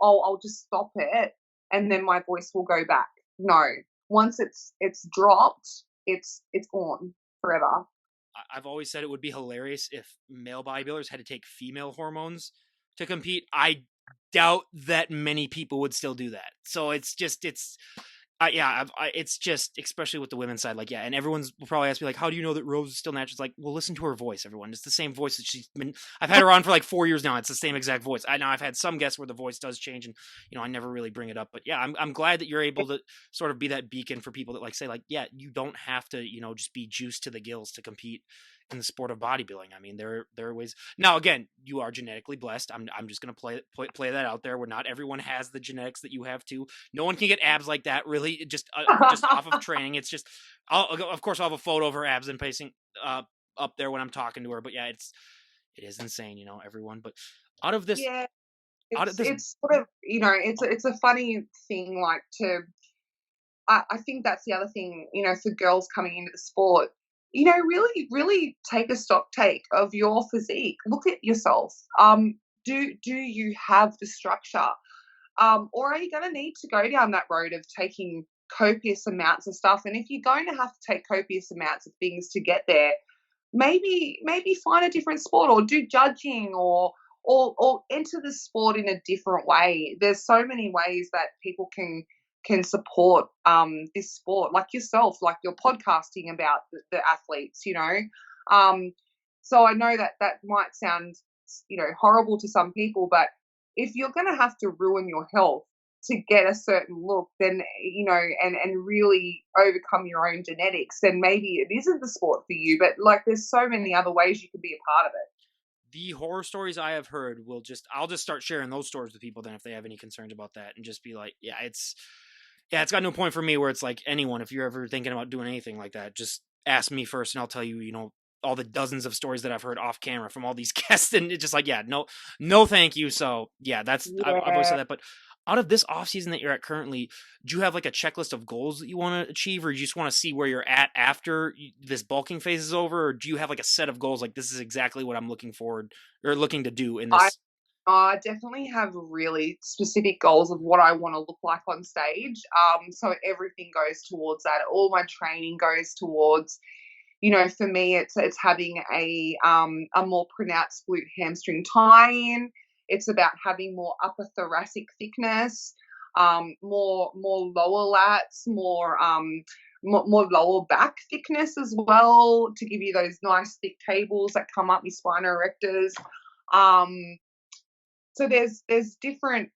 Oh, I'll just stop it, and then my voice will go back. No, once it's dropped, it's gone forever. I've always said it would be hilarious if male bodybuilders had to take female hormones to compete. I doubt that many people would still do that. So it's just, especially with the women's side, like, yeah, and everyone's will probably ask me, like, how do you know that Rose is still natural? It's like, well, listen to her voice, everyone. It's the same voice that she's been, I've had her on for like 4 years now. It's the same exact voice. I know I've had some guests where the voice does change, and, I never really bring it up. But yeah, I'm glad that you're able to sort of be that beacon for people that, like, say, like, yeah, you don't have to, just be juiced to the gills to compete in the sport of bodybuilding. I mean, there are ways. Now, again, you are genetically blessed. I'm just gonna play that out there, where not everyone has the genetics that you have too. No one can get abs like that, really, just off of training. It's just, of course, I'll have a photo of her abs and pacing up there when I'm talking to her. But yeah, it is insane, everyone. But out of this, Yeah, out of this, it's sort of it's a funny thing, like to I think that's the other thing, for girls coming into the sport, really, really take a stock take of your physique. Look at yourself. Do you have the structure? or are you going to need to go down that road of taking copious amounts of stuff? And if you're going to have to take copious amounts of things to get there, maybe find a different sport or do judging or enter the sport in a different way. There's so many ways that people can support this sport, like yourself, like you're podcasting about the athletes, you know. Um, so I know that that might sound, you know, horrible to some people, but if you're going to have to ruin your health to get a certain look, then, you know, and really overcome your own genetics, then maybe it isn't the sport for you. But like, there's so many other ways you can be a part of it. The horror stories I have heard I'll just start sharing those stories with people then if they have any concerns about that, and just be like, it's got no point for me where it's like, anyone, if you're ever thinking about doing anything like that, just ask me first and I'll tell you, you know, all the dozens of stories that I've heard off camera from all these guests, and it's just like, yeah, no, thank you. So yeah, I've always Yeah. said that. But out of this off season that you're at currently, do you have like a checklist of goals that you want to achieve, or you just want to see where you're at after this bulking phase is over, or do you have like a set of goals, like this is exactly what I'm looking forward or looking to do in I this? I definitely have really specific goals of what I want to look like on stage. So everything goes towards that. All my training goes towards, you know, for me, it's having a more pronounced glute hamstring tie-in. It's about having more upper thoracic thickness, more lower lats, more lower back thickness as well, to give you those nice thick cables that come up your spina erectors. Um, so there's different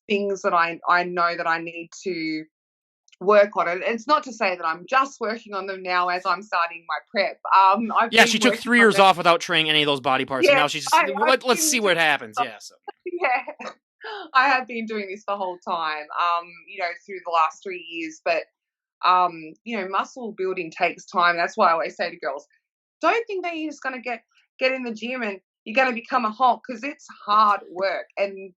things that I know that I need to work on it. It's not to say that I'm just working on them now as I'm starting my prep. I've Yeah, been she took working 3 on years them. off without training any of those body parts, and Yeah, now she's just, I've let's been see what happens. Yeah, so yeah, I have been doing this the whole time. You know, through the last 3 years, but you know, muscle building takes time. That's why I always say to girls, don't think that you're just going to get in the gym and you're going to become a Hulk, because it's hard work. And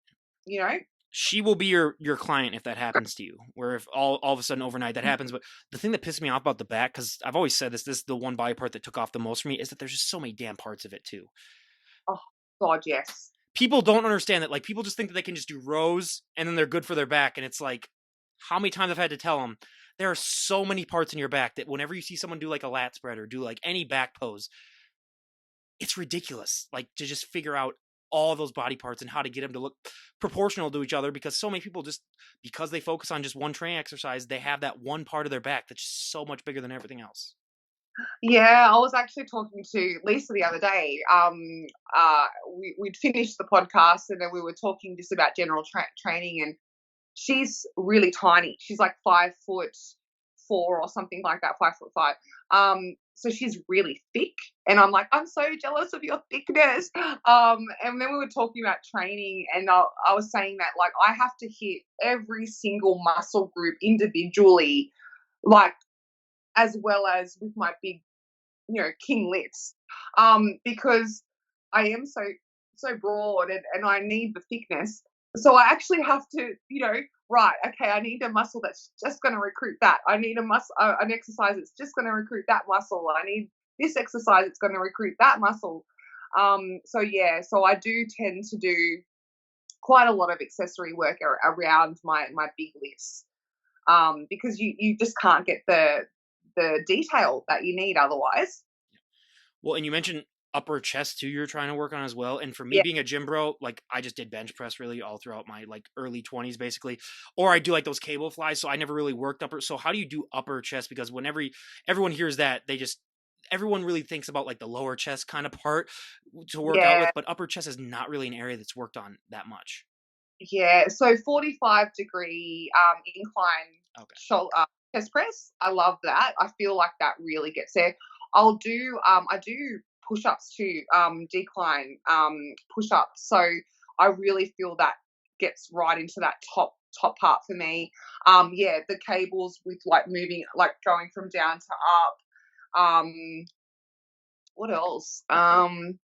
you know, she will be your client if that happens to you, where if all of a sudden overnight that happens. But the thing that pisses me off about the back, because I've always said this is the one body part that took off the most for me, is that there's just so many damn parts of it too. oh God, yes. People don't understand that. Like, people just think that they can just do rows and then they're good for their back, and it's like, how many times I've had to tell them there are so many parts in your back that whenever you see someone do like a lat spread or do like any back pose, it's ridiculous, like, to just figure out all those body parts and how to get them to look proportional to each other, because so many people, just because they focus on just one training exercise, they have that one part of their back that's just so much bigger than everything else. Yeah, I was actually talking to Lisa the other day. We'd finished the podcast and then we were talking just about general training, and she's really tiny. She's like 5'4" or something like that, 5'5". So she's really thick, and I'm like, I'm so jealous of your thickness. And then we were talking about training, and I was saying that, like, I have to hit every single muscle group individually, like, as well as with my big, you know, king lifts, because I am so broad, and I need the thickness. So I actually have to, you know, right, okay, I need a muscle that's just going to recruit that. I need a muscle, an exercise that's just going to recruit that muscle. I need this exercise that's going to recruit that muscle. So yeah, so I do tend to do quite a lot of accessory work around my big lifts, because you just can't get the detail that you need otherwise. Well, and you mentioned upper chest too, you're trying to work on as well. And for me, Yeah. being a gym bro, like, I just did bench press really all throughout my like early 20s basically, or I do like those cable flies, so I never really worked upper. So how do you do upper chest? Because whenever everyone hears that, everyone really thinks about like the lower chest kind of part to work out Yeah, with, but upper chest is not really an area that's worked on that much. yeah. So 45-degree incline Okay. shoulder chest press. I love that. I feel like that really gets there. I do push ups too, decline push ups. So I really feel that gets right into that top part for me. Yeah, the cables with like moving, like going from down to up. What else? I've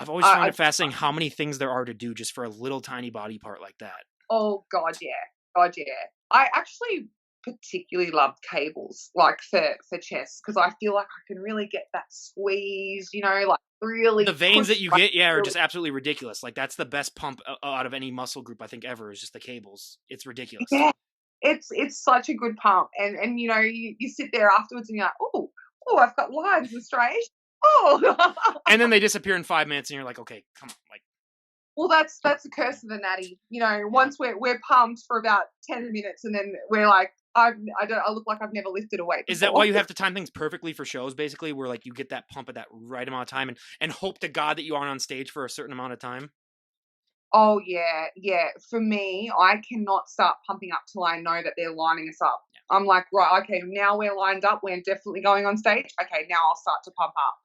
always found I it fascinating how mmany things there are to do just for a little tiny body part like that. Oh God, yeah. God, yeah. I actually particularly love cables, like for chess, because I feel like I can really get that squeeze, you know, like The really veins that push you like get, yeah, are really. just absolutely ridiculous. Like that's the best pump out of any muscle group I think ever is just the cables. It's ridiculous. Yeah, it's such a good pump, and you know you sit there afterwards and you're like, oh, I've got lines and striations. Oh, And then they disappear in 5 minutes, and you're like, okay, come on, like, well, that's the curse of the natty. You know, yeah. once we're pumped for about 10 minutes, and then we're like, I look like I've never lifted a weight Is that why before. you have to time things perfectly for shows, basically, where like you get that pump at that right amount of time, and hope to God that you aren't on stage for a certain amount of time? Oh yeah, yeah. For me, I cannot start pumping up till I know that they're lining us up. I'm like, right, okay, now we're lined up. We're definitely going on stage. Okay, now I'll start to pump up.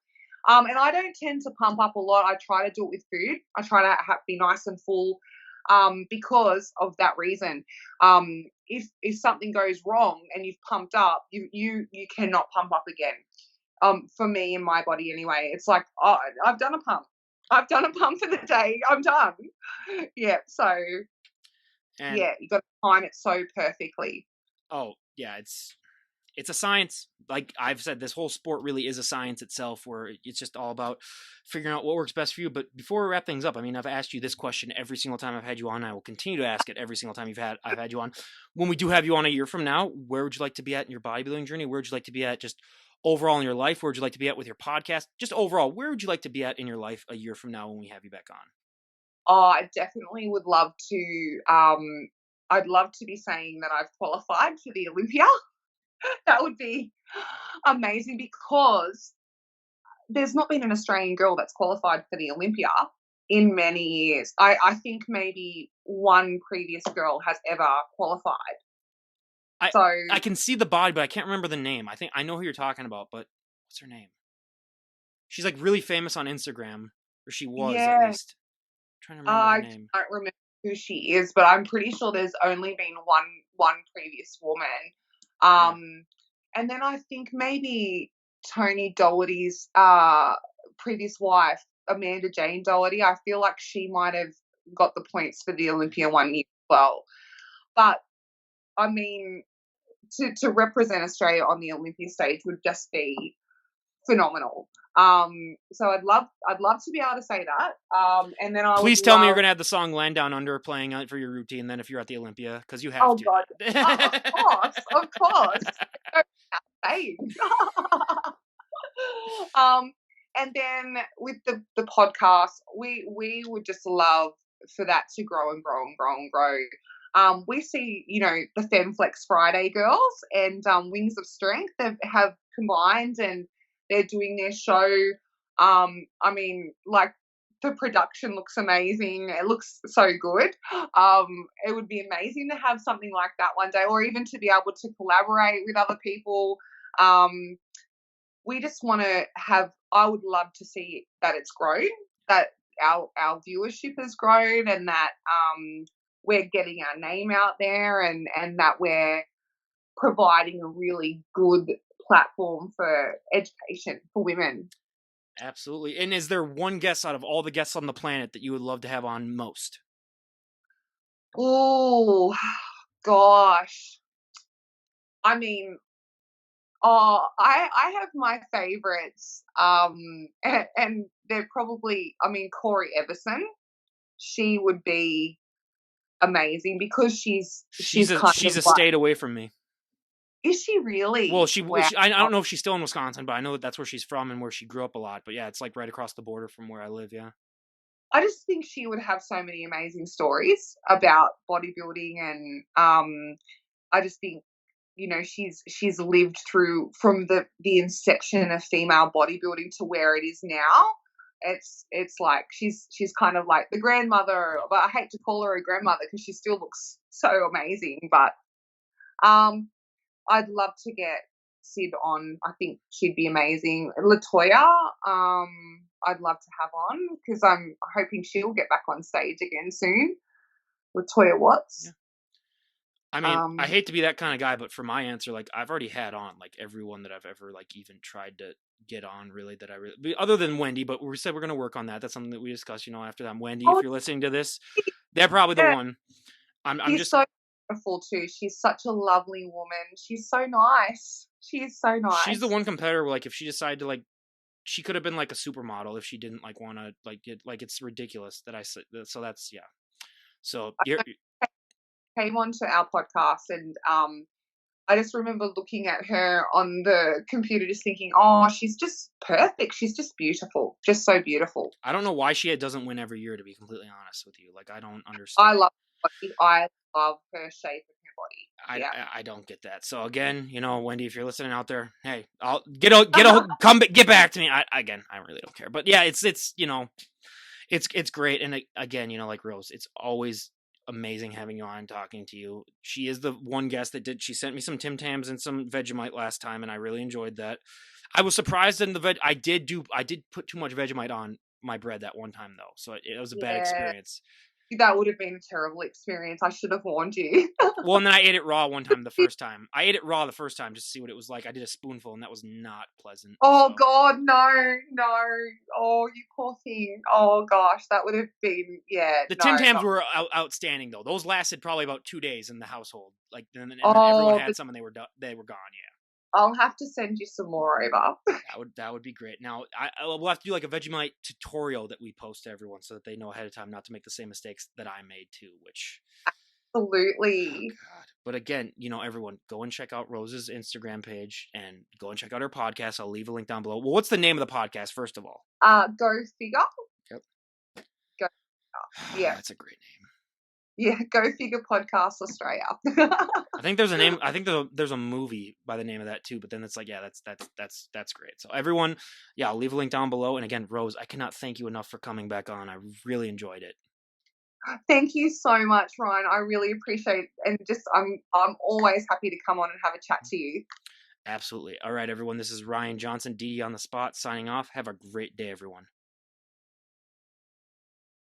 And I don't tend to pump up a lot. I try to do it with food. I try to be nice and full, because of that reason. If something goes wrong and you've pumped up, you cannot pump up again. For me in my body anyway, it's like, oh, I've done a pump. I've done a pump for the day. I'm done. Yeah. So And yeah, you got to time it so perfectly. oh yeah, it's a science. Like I've said, this whole sport really is a science itself, where it's just all about figuring out what works best for you. But before we wrap things up, I mean, I've asked you this question every single time I've had you on. I will continue to ask it every single time I've had you on. When we do have you on a year from now, where would you like to be at in your bodybuilding journey? Where would you like to be at just overall in your life? Where would you like to be at with your podcast? Just overall, where would you like to be at in your life a year from now when we have you back on? Oh, I definitely would love to. I'd love to be saying that I've qualified for the Olympia. That would be amazing because there's not been an Australian girl that's qualified for the Olympia in many years. I think maybe one previous girl has ever qualified. I So I can see the body, but I can't remember the name. I think I know who you're talking about, but what's her name? She's like really famous on Instagram, or she was at yeah, least. I'm trying to remember her I name. don't remember who she is, but I'm pretty sure there's only been one previous woman. Yeah. Um, and then I think maybe Tony Doherty's previous wife, Amanda Jane Doherty. I feel like she might have got the points for the Olympia one year as well. But I mean, to represent Australia on the Olympia stage would just be phenomenal. So I'd love to be able to say that. And then I would Please tell me you're love. gonna have the song "Land Down Under" playing on it for your routine. Then, if you're at the Olympia, because you have Oh to. God, of course, of course. Hey. um, and then with the podcast, we would just love for that to grow and grow and grow and grow. We see, you know, the FemFlex Friday girls and Wings of Strength have combined and they're doing their show. I mean, like the production looks amazing. It looks so good. It would be amazing to have something like that one day, or even to be able to collaborate with other people. We just want to have. I would love to see that it's grown, that our viewership has grown, and that we're getting our name out there, and that we're providing a really good platform for education for women. Absolutely. And is there one guest out of all the guests on the planet that you would love to have on most? Oh gosh, I mean, oh, I have my favorites, and they're probably, I mean, Corey Everson. She would be amazing because she's kind She's of a like, state away from me. is she Well, really? Wow. I don't know if she's still in Wisconsin, but I know that that's where she's from and where she grew up a lot. But yeah, it's like right across the border from where I live. Yeah. I just think she would have so many amazing stories about bodybuilding, and I just think, you know, she's lived through from the inception of female bodybuilding to where it is now. It's like she's kind of like the grandmother, but I hate to call her a grandmother because she still looks so amazing. But um, I'd love to get Sid on. I think she'd be amazing. Latoya, I'd love to have on because I'm hoping she'll get back on stage again soon. Latoya Yeah. Watts. I mean, I Um, hate to be that kind of guy, but for my answer, like I've already had on like everyone that I've ever like even tried to get on, really, that I really, other than Wendy, but we said we're gonna work on that. That's something that we discussed, you know, after that. Wendy, if oh, you're listening to this, they're probably the yeah, one. I'm she's just so beautiful too. She's such a lovely woman. She's so nice. She is so she's the nice. one competitor where, like, if she decided to like she could have been like a supermodel if she didn't like want to like it. Like it's ridiculous that I said. So that's yeah. So you're Came onto our podcast and I just remember looking at her on the computer, just thinking, "Oh, she's just perfect. She's just beautiful, just so beautiful." I don't know why she doesn't win every year. To be completely honest with you, like I don't I understand. love her body. I love her shape of her body. Yeah. I don't get that. So again, you know, Wendy, if you're listening out there, hey, I'll get back to me. Again, I really don't care. But yeah, it's you know, it's great. And again, you know, like Rose, it's always amazing having you on, talking to you. She is the one guest that she sent me some Tim Tams and some Vegemite last time, and I really enjoyed that. I was surprised in the I did put too much Vegemite on my bread that one time though, so it was a bad Yeah. experience. That would have been a terrible experience. I should have warned you. Well, and then I ate it raw one time. The first time I ate it raw, the first time just to see what it was like. I did a spoonful, and that was not pleasant. Oh So God, no, no. Oh, you poor thing. Oh gosh, that would have been, yeah, the Tim no, Tams not. were outstanding though. Those lasted probably about 2 days in the household. Like, and then everyone Oh, had some, and they were gone. Yeah. I'll have to send you some more over. That would be great. Now we'll have to do like a Vegemite tutorial that we post to everyone so that they know ahead of time not to make the same mistakes that I made too. Which, oh Absolutely. God! But again, you know, everyone go and check out Rose's Instagram page and go and check out her podcast. I'll leave a link down below. Well, what's the name of the podcast first of all? Go figure. Yep. Go. Yeah, That's a great name. yeah. Go figure. Podcast Australia. I think there's a name. I think there's a movie by the name of that too. But then it's like, yeah, that's great. So everyone, yeah, I'll leave a link down below. And again, Rose, I cannot thank you enough for coming back on. I really enjoyed it. Thank you so much, Ryan. I really appreciate it. And just I'm always happy to come on and have a chat to you. Absolutely. All right, everyone. This is Ryan Johnson, DD on the spot, signing off. Have a great day, everyone.